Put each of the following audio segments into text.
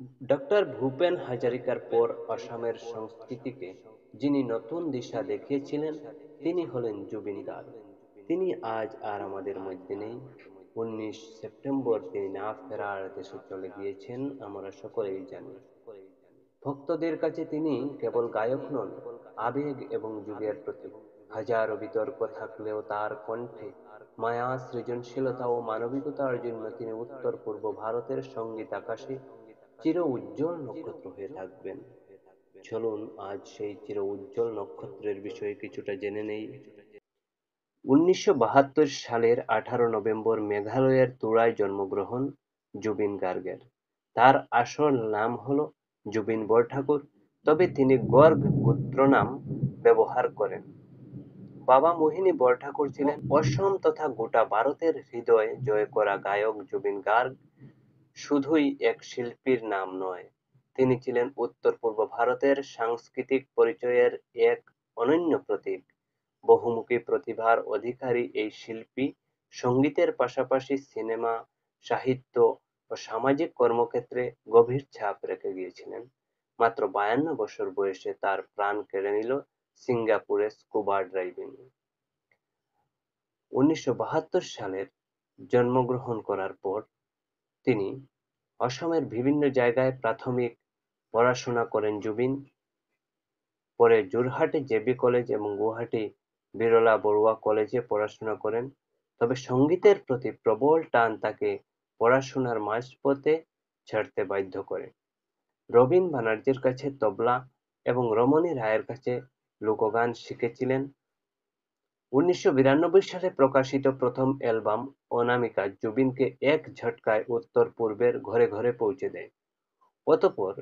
Doctor Bhupen হাজারিকার পর আসামের সংস্কৃতিকে যিনি নতুন দিশা দেখিয়েছিলেন তিনি হলেন জুবিন গার্গ। তিনি আজ আর আমাদের মধ্যে নেই। 19 সেপ্টেম্বর তিনি না ফেরার দেশে চলে গিয়েছেন, আমরা সকলেই জানি। ভক্তদের কাছে তিনি কেবল গায়ক নন, আবেগ এবং যুগের প্রতীক। হাজারো বিতর্ক থাকলেও তার কণ্ঠে মায়া, সৃজনশীলতা ও মানবিকতার জন্য তিনি উত্তর পূর্ব ভারতের সঙ্গীত আকাশে চির উজ্জ্বল নক্ষত্র হয়ে থাকবেন। চলুন আজ সেই চির উজ্জ্বল নক্ষত্রের বিষয়ে কিছুটা জেনে নেই। 1972 সালের 18 নভেম্বর মেঘালয়ের তুরায় জন্মগ্রহণ জুবিন গার্গের। তার আসল নাম হল জুবিন বরঠাকুর, তবে তিনি গর্গ গোত্রনাম ব্যবহার করেন। বাবা মোহিনী বরঠাকুর ছিলেন অসম তথা গোটা ভারতের হৃদয় জয় করা গায়ক। জুবিন গার্গ শুধুই এক শিল্পীর নাম নয়, তিনি ছিলেন উত্তর পূর্ব ভারতের সাংস্কৃতিক পরিচয়ের এক অনন্য প্রতীক। বহুমুখী প্রতিভার অধিকারী এই শিল্পী সঙ্গীতের পাশাপাশি সিনেমা, সাহিত্য ও সামাজিক কর্মক্ষেত্রে গভীর ছাপ রেখে গিয়েছিলেন। মাত্র 52 বছর বয়সে তার প্রাণ কেড়ে নিল সিঙ্গাপুরে স্কুবা ড্রাইভিং। 1972 সালের জন্মগ্রহণ করার পর তিনি অসমের বিভিন্ন জায়গায় প্রাথমিক পড়াশোনা করেন জুবিন। পরে যোরহাটে জেবি কলেজ এবং গুয়াহাটি বিরলা বড়ুয়া কলেজে পড়াশোনা করেন। তবে সঙ্গীতের প্রতি প্রবল টান তাকে পড়াশোনার মাঝপথে ছাড়তে বাধ্য করে। রবীন ব্যানার্জির কাছে তবলা এবং রমণী রায়ের কাছে লোকগান শিখেছিলেন। 1992 সালে প্রকাশিত প্রথম অ্যালবাম অনামিকা জুবিনকে এক ঝটকায় উত্তর পূর্বের ঘরে ঘরে পৌঁছে দেয়। অতঃপর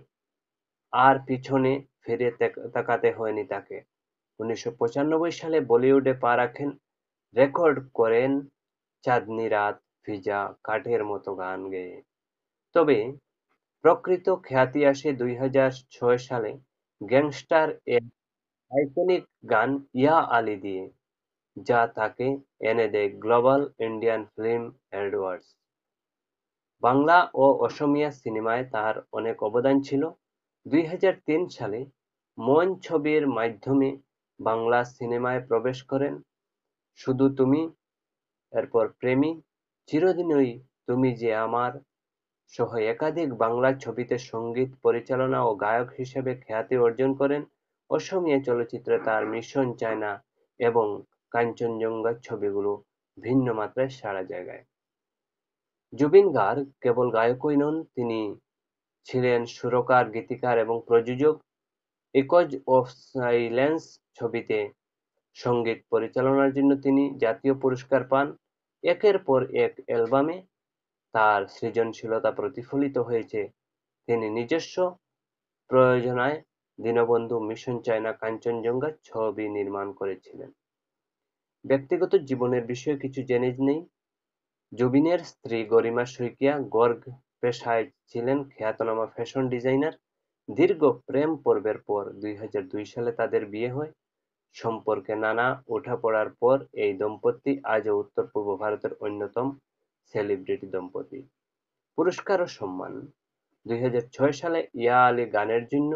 আর পিছনে ফিরে তাকাতে হয়নি তাকে। 1995 সালে বলিউডে পা রাখেন, রেকর্ড করেন চাঁদনি রাত, ভিজা কাঠের মতো গান গেয়ে। তবে প্রকৃত খ্যাতি আসে 2006 সালে গ্যাংস্টার এর আইকনিক গান ইয়া আলী দিয়ে, যা তাকে এনে দেয় global Indian film awards. Bangla ও অসমীয়া সিনেমায় তার অনেক অবদান ছিল। 2003 সালে মন ছবির মাধ্যমে বাংলা সিনেমায় প্রবেশ করেন শুধু তুমি, এরপর প্রেমী, চিরদিনই তুমি যে আমার সহ একাধিক বাংলা ছবিতে সঙ্গীত পরিচালনা ও গায়ক হিসেবে খ্যাতি অর্জন করেন। অসমীয়া চলচ্চিত্রে তার মিশন চায়না এবং কাঞ্চনজঙ্ঘা ছবিগুলো ভিন্ন মাত্রায় সাড়া জাগায়। জুবিন গার্গ কেবল গায়কই নন, তিনি ছিলেন সুরকার, গীতিকার এবং প্রযোজক। ইকোজ অফ সাইলেন্স ছবিতে সঙ্গীত পরিচালনার জন্য তিনি জাতীয় পুরস্কার পান। একের পর এক অ্যালবামে তার সৃজনশীলতা প্রতিফলিত হয়েছে। তিনি নিজস্ব প্রযোজনায় দীনবন্ধু, মিশন চায়না, কাঞ্চনজঙ্ঘা ছবি নির্মাণ করেছিলেন। ব্যক্তিগত জীবনের বিষয়ে কিছু জেনে নেই। জুবিনের স্ত্রী গরিমা শইকীয়া গর্গ পেশায় ছিলেন খ্যাতনামা ফ্যাশন ডিজাইনার। দীর্ঘ প্রেম পর্বের পর 2002 সালে তাদের বিয়ে হয়। সম্পর্কে নানা ওঠাপড়ার পর এই দম্পতি আজও উত্তর-পূর্ব ভারতের অন্যতম সেলিব্রিটি দম্পতি। পুরস্কার ও সম্মান: 2006 সালে ইয়া আলী গানের জন্য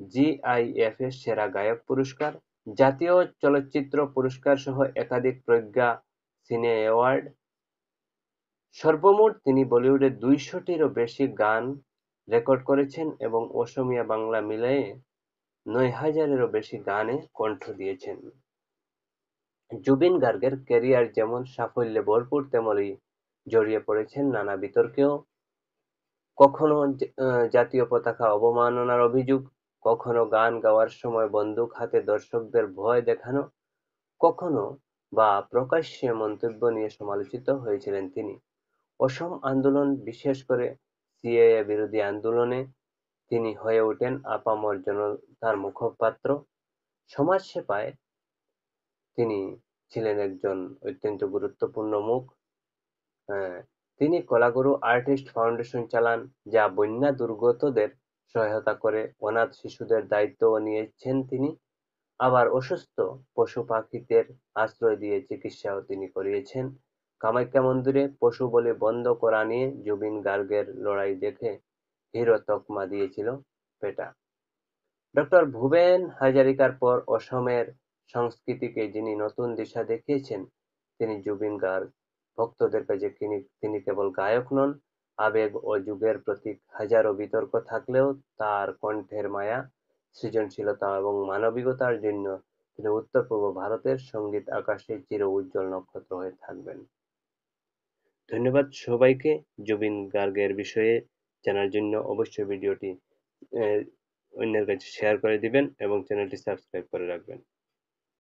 জিআইএফ সেরা গায়ক পুরস্কার, জাতীয় চলচ্চিত্র পুরস্কার সহ একাধিক প্রজ্ঞা সিনে অ্যাওয়ার্ড। সর্বমোট তিনি বলিউডে 200-টিরও বেশি গান রেকর্ড করেছেন এবং অসমীয়া বাংলা মিলিয়ে 9,000-এরও বেশি গানে কণ্ঠ দিয়েছেন। জুবিন গার্গের ক্যারিয়ার যেমন সাফল্যে ভরপুর, তেমনি জড়িয়ে পড়েছেন নানা বিতর্কেও। কখনো জাতীয় পতাকা অবমাননার অভিযোগ, কখনো গান গাওয়ার সময় বন্দুক হাতে দর্শকদের ভয় দেখানো, কখনো বা প্রকাশ্যে মন্তব্য নিয়ে সমালোচিত হয়েছিলেন তিনি। অসম আন্দোলন, বিশেষ করে সিএএ বিরোধী আন্দোলনে তিনি হয়ে ওঠেন আপামর জনতার মুখপাত্র। সমাজসেবায় তিনি ছিলেন একজন অত্যন্ত গুরুত্বপূর্ণ মুখ। তিনি কলাগুরু আর্টিস্ট ফাউন্ডেশন চালান, যা বন্যা দুর্গতদের সহায়তা করে। অনাথ শিশুদের দায়িত্বও নিয়েছেন তিনি। আবার অসুস্থ পশু পাখিদের আশ্রয় দিয়ে চিকিৎসাও তিনি করিয়েছেন। কামাখ্যা মন্দিরে পশু বলি বন্ধ করা নিয়ে জুবিন গার্গের লড়াই দেখে হিরো তকমা দিয়েছিল পেটা। ডক্টর ভূপেন হাজারিকার পর অসমের সংস্কৃতিকে যিনি নতুন দিশা দেখিয়েছেন তিনি জুবিন গার্গ। ভক্তদের কাছে তিনি কেবল গায়ক নন, আবেগ ও যুগের প্রতীক। হাজারো বিতর্ক থাকলেও তার কণ্ঠের মায়া, সৃজনশীলতা এবং মানবিকতার জন্য তিনি উত্তর-পূর্ব ভারতের সংগীত আকাশে চির উজ্জ্বল নক্ষত্র হয়ে থাকবেন। ধন্যবাদ সবাইকে। জুবিন গার্গের বিষয়ে জানার জন্য অবশ্যই ভিডিওটি অন্যের কাছে শেয়ার করে দিবেন এবং চ্যানেলটি সাবস্ক্রাইব করে রাখবেন।